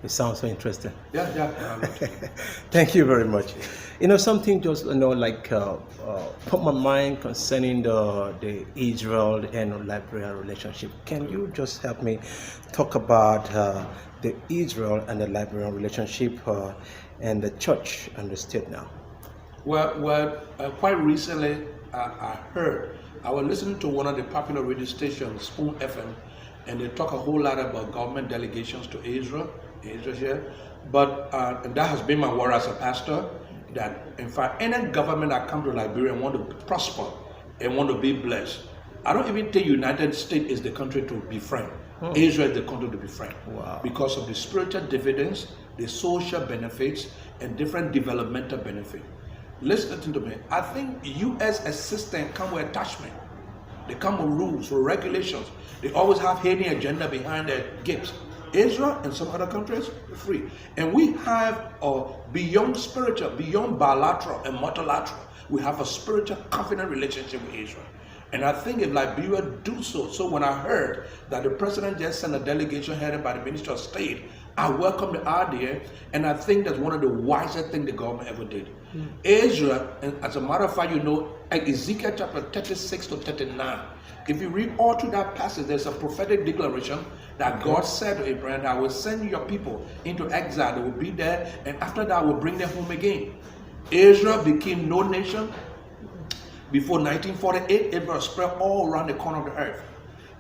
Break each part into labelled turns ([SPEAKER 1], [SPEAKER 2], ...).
[SPEAKER 1] It sounds so interesting.
[SPEAKER 2] Yeah.
[SPEAKER 1] Thank you very much. Something just put my mind concerning the Israel and Liberia relationship. Can you just help me talk about the Israel and the Liberian relationship and the church and the state now?
[SPEAKER 2] Well, quite recently I was listening to one of the popular radio stations, Spoon FM, and they talk a whole lot about government delegations to Israel here. But and that has been my word as a pastor, that in fact any government that comes to Liberia and want to prosper and want to be blessed, I don't even think United States is the country to befriend. Israel is the country to befriend.
[SPEAKER 1] Wow.
[SPEAKER 2] Because of the spiritual dividends, the social benefits, and different developmental benefits. Listen to me. I think U.S. assistance come with attachment. They come with rules, with regulations. They always have hidden agenda behind their gifts. Israel and some other countries are free. And we have beyond spiritual, beyond bilateral and multilateral, we have a spiritual covenant relationship with Israel. And I think if Liberia do so when I heard that the president just sent a delegation headed by the Minister of State, I welcome the idea, and I think that's one of the wisest things the government ever did. Israel, and as a matter of fact, Ezekiel chapter 36 to 39, if you read all through that passage, there's a prophetic declaration that God said to Abraham, I will send your people into exile. They will be there, and after that, I will bring them home again. Israel became no nation. Before 1948, Israel spread all around the corner of the earth.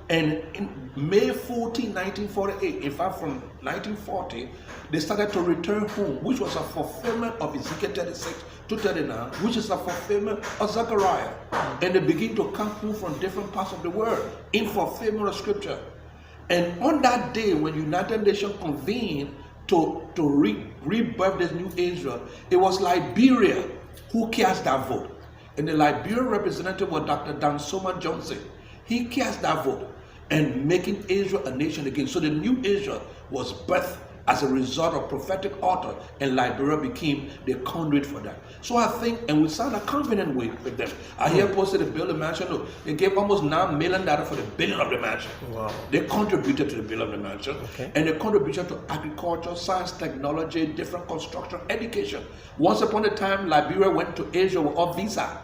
[SPEAKER 2] And in May 14, 1948, in fact from 1940, they started to return home, which was a fulfillment of Ezekiel 36 to 39, which is a fulfillment of Zechariah. And they begin to come home from different parts of the world in fulfillment of scripture. And on that day, when United Nations convened to rebirth this new Israel, it was Liberia who cast that vote. And the Liberian representative was Dr. Dan Soma Johnson. He cast that vote and making Israel a nation again. So the new Israel was birthed as a result of prophetic order, and Liberia became the conduit for that. So I think, and we signed a covenant with them. I hear posted to build a mansion. Look, they gave almost $9 million for the building of the mansion.
[SPEAKER 1] Wow.
[SPEAKER 2] They contributed to the building of the mansion,
[SPEAKER 1] okay.
[SPEAKER 2] And they contributed to agriculture, science, technology, different construction, education. Once upon a time, Liberia went to Asia without visa.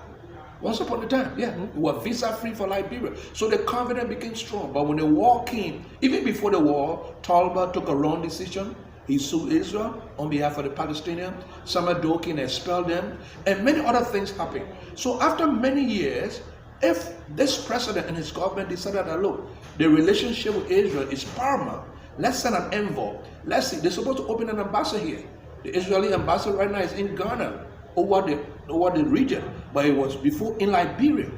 [SPEAKER 2] Once upon a time, we were visa-free for Liberia. So the covenant became strong. But when the war came, even before the war, Talbot took a wrong decision. He sued Israel on behalf of the Palestinians. Samuel Dokin expelled them. And many other things happened. So after many years, if this president and his government decided that, look, the relationship with Israel is paramount, let's send an envoy. Let's see, they're supposed to open an embassy here. The Israeli embassy right now is in Ghana, over the region, but it was before in Liberia.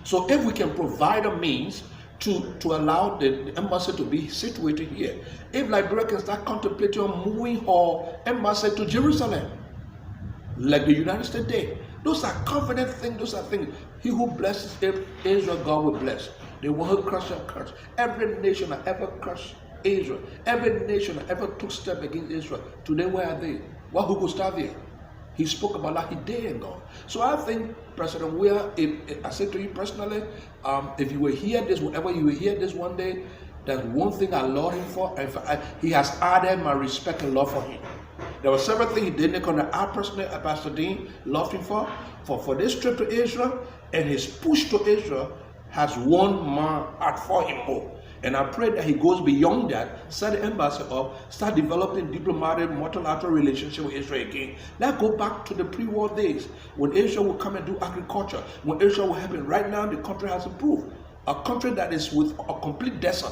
[SPEAKER 2] So if we can provide a means to allow the embassy to be situated here, if Liberia can start contemplating on moving our embassy to Jerusalem, like the United States did, those are confident things, those are things. He who blesses Israel, God will bless. The one who crushes shall curse. Every nation that ever crushed Israel, every nation that ever took step against Israel, today where are they? What who could start there? He spoke about that, he did and gone. So I think, President Weir, I said to you personally, if you will hear this, whenever you will hear this one day, that's one thing I love him for. And he has added my respect and love for him. There were several things he did, and I personally, Pastor Dean, loved him for this trip to Israel, and his push to Israel has won my heart for him more. And I pray that he goes beyond that, set the embassy up, start developing diplomatic, multilateral relationship with Israel again. Let's go back to the pre-war days when Israel will come and do agriculture, when Israel will happen. Right now, the country has improved. A country that is with a complete desert,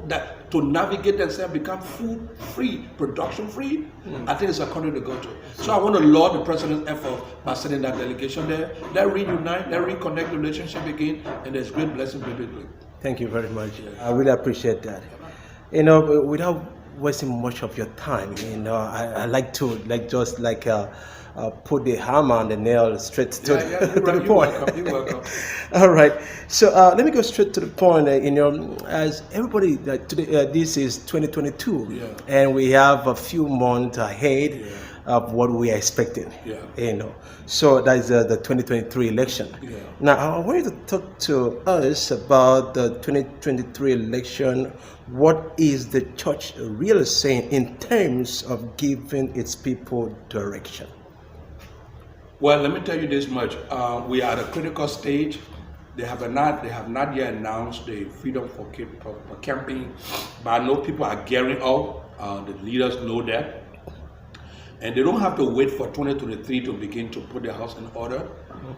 [SPEAKER 2] that to navigate themselves, become food free, production free. I think it's a country to go to. So I want to laud the president's effort by sending that delegation there. Let's reunite, let's reconnect the relationship again, and there's great blessing biblically.
[SPEAKER 1] Thank you very much. I really appreciate that. Without wasting much of your time, I like to put the hammer on the nail straight to the point.
[SPEAKER 2] You're welcome.
[SPEAKER 1] All right. So let me go straight to the point. As everybody, today, this is 2022, and we have a few months ahead. of what we are expecting.
[SPEAKER 2] Yeah.
[SPEAKER 1] So that is the 2023 election.
[SPEAKER 2] Yeah.
[SPEAKER 1] Now I want you to talk to us about the 2023 election. What is the church really saying in terms of giving its people direction?
[SPEAKER 2] Well, let me tell you this much: we are at a critical stage. They have not yet announced the freedom for campaign, but I know people are gearing up. The leaders know that, and they don't have to wait for 2023 to begin to put their house in order.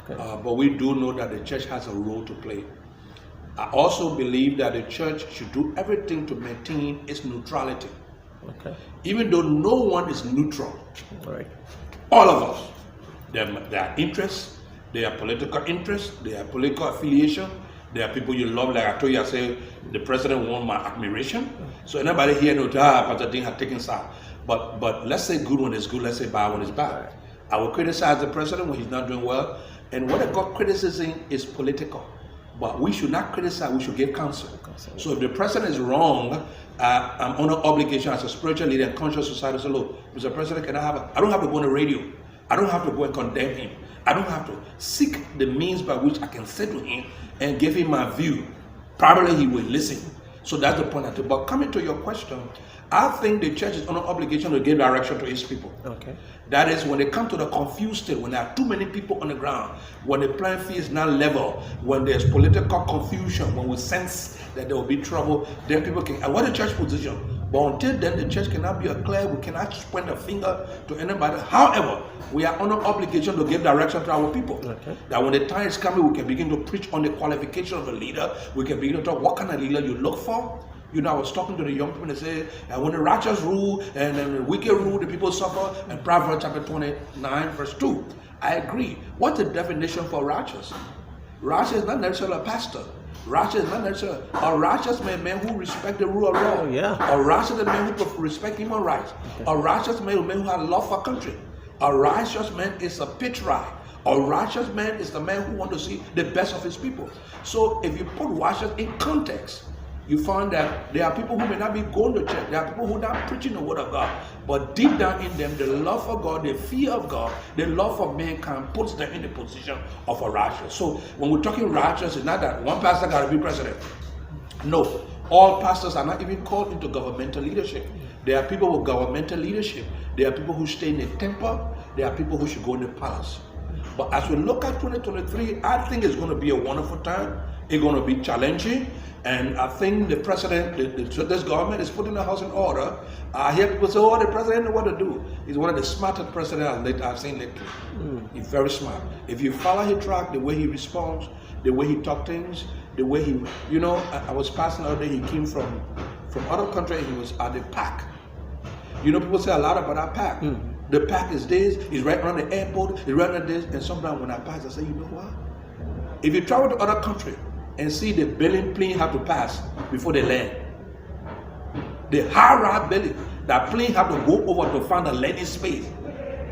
[SPEAKER 1] Okay.
[SPEAKER 2] But we do know that the church has a role to play. I also believe that the church should do everything to maintain its neutrality.
[SPEAKER 1] Okay.
[SPEAKER 2] Even though no one is neutral,
[SPEAKER 1] All right.
[SPEAKER 2] all of us, their interests, their political interests, their political affiliation, there are people you love, like I told you, I say the president won my admiration. So anybody here knows Pastor Dean has taken side. But let's say good one is good, let's say bad one is bad. I will criticize the president when he's not doing well. And what I got criticism is political. But we should not criticize, we should give counsel. So if the president is wrong, I'm under obligation as a spiritual leader and conscious society to say, look, Mr. President, I don't have to go on the radio. I don't have to go and condemn him. I don't have to seek the means by which I can say to him and give him my view. Probably he will listen. So that's the point I take. But coming to your question, I think the church is under obligation to give direction to its people.
[SPEAKER 1] Okay.
[SPEAKER 2] That is when they come to the confused state, when there are too many people on the ground, when the playing field is not level, when there's political confusion, when we sense that there will be trouble, then people can, and what the church position? But until then, the church cannot be a clear, we cannot point a finger to anybody. However, we are under obligation to give direction to our people.
[SPEAKER 1] Okay.
[SPEAKER 2] That when the time is coming, we can begin to preach on the qualification of a leader. We can begin to talk what kind of leader you look for. I was talking to the young people and they say, when the righteous rule and then the wicked rule, the people suffer. And Proverbs chapter 29, verse 2. I agree. What's the definition for righteous? Righteous is not necessarily a pastor. Righteous is not necessarily a righteous man who respects the rule of law.
[SPEAKER 1] Oh, yeah.
[SPEAKER 2] A righteous man who respects human rights. Okay. A righteous man who has love for country. A righteous man is a patriot. A righteous man is the man who wants to see the best of his people. So if you put righteous in context, you find that there are people who may not be going to church. There are people who are not preaching the word of God. But deep down in them, the love for God, the fear of God, the love for mankind puts them in the position of a righteous. So when we're talking righteous, it's not that one pastor got to be president. No. All pastors are not even called into governmental leadership. There are people with governmental leadership. There are people who stay in the temple. There are people who should go in the palace. But as we look at 2023, I think it's going to be a wonderful time. It's going to be challenging. And I think the president, this government is putting the house in order. I hear people say, oh, the president knows what to do. He's one of the smartest presidents I've seen lately. He's very smart. If you follow his track, the way he responds, the way he talks things, the way he, I was passing the other day, he came from other country, he was at the park. People say a lot about our park. The park is this, it's right around the airport, it's right around this, and sometimes when I pass, I say, you know what? If you travel to other country and see the building plane have to pass before they land, the high-rise building, that plane have to go over to find a landing space,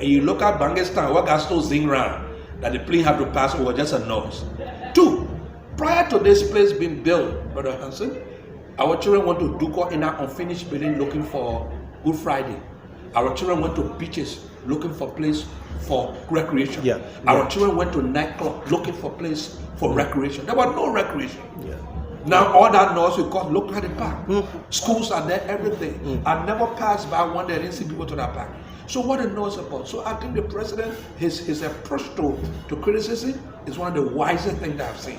[SPEAKER 2] and you look at Bangistan, what got still zing round, that the plane have to pass over, just a noise. 2, prior to this place being built, Brother Hanson, our children went to Duko in our unfinished building looking for Good Friday. Our children went to beaches looking for place for recreation.
[SPEAKER 1] Yeah.
[SPEAKER 2] Our children went to nightclub looking for place for recreation. There was no recreation.
[SPEAKER 1] Yeah.
[SPEAKER 2] Now all that noise we got, look at the park. Schools are there, everything. I never passed by one day, I didn't see people to that park. So what the noise about? So I think the president, his approach to criticism is one of the wisest things that I've seen.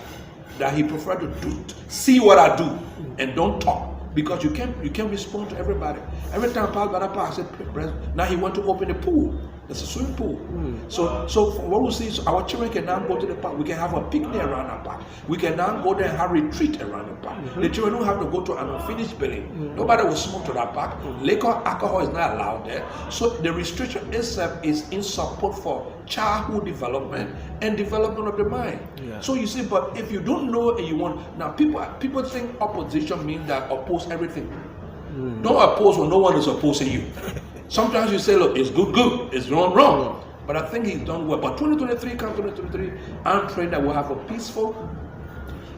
[SPEAKER 2] That he preferred to see what I do and don't talk. Because you can't respond to everybody. Every time I pass by that park, I said, now he want to open the pool. It's a swimming pool. So what we see is our children can now go to the park. We can have a picnic around the park. We can now go there and have a retreat around the park. The children don't have to go to an unfinished building. Nobody will smoke to that park. Liquor, alcohol is not allowed there. So the restriction itself is in support for childhood development and development of the mind. Yeah. So you see, but if you don't know and you want, now people think opposition means that oppose everything. Don't oppose when no one is opposing you. Sometimes you say, look, it's good, it's wrong. But I think he's done well. But 2023, come 2023, I'm praying that we'll have a peaceful,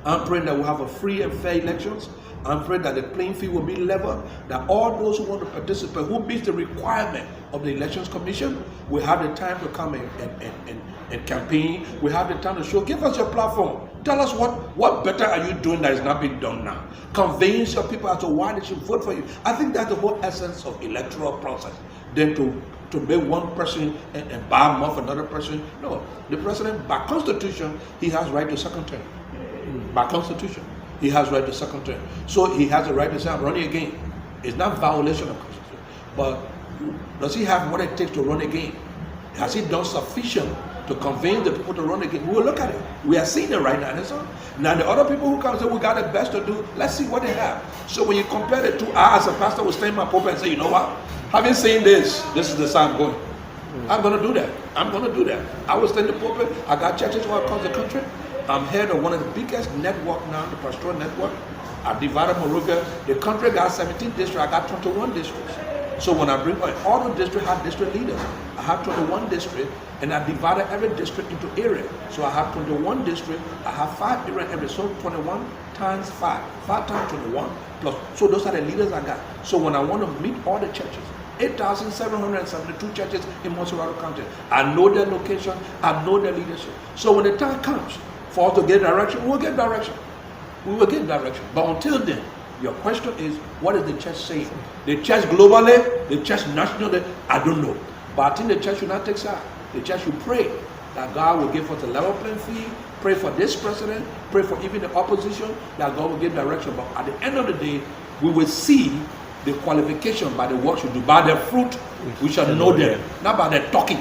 [SPEAKER 2] I'm praying that we'll have a free and fair elections. I'm praying that the playing field will be level, that all those who want to participate, who meets the requirement of the Elections Commission, will have the time to come and campaign. We have the time to show, give us your platform. Tell us what better are you doing that is not being done now. Convince your people as to why they should vote for you. I think that's the whole essence of electoral process. Then to make one person and bar him off another person. No, the president, by constitution, he has right to second term. By constitution, he has right to second term. So he has the right to say, I'm running again. It's not violation of constitution. But does he have what it takes to run again? Has he done sufficient to convince the people to run again? We will look at it. We are seeing it right now. And so now the other people who come and say, we got the best to do, let's see what they have. So when you compare the two, I as a pastor will stay in my pulpit and say, you know what? Having seen this is the side I'm going. I'm going to do that. I'm going to do that. I will stay in the pulpit. I got churches all across the country. I'm head of one of the biggest network now, the pastoral network. I divided Morovia. The country got 17 districts. I got 21 districts. So when I bring all the districts have district leaders. I have 21 districts, and I divided every district into area. So I have 21 districts. I have 5 areas every. So 21 times 5. 5 times 21 plus. So those are the leaders I got. So when I want to meet all the churches, 8,772 churches in Montserrat County. I know their location. I know their leadership. So when the time comes for us to get direction, we'll get direction. We will get direction. But until then, your question is, what is the church saying? The church globally, the church nationally, I don't know. But I think the church should not take side. The church should pray that God will give us a level playing field. Pray for this president. Pray for even the opposition, that God will give direction. But at the end of the day, we will see the qualification by the works we do. By their fruit, we shall know them. Not by their talking.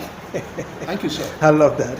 [SPEAKER 2] Thank you, sir.
[SPEAKER 1] I love that.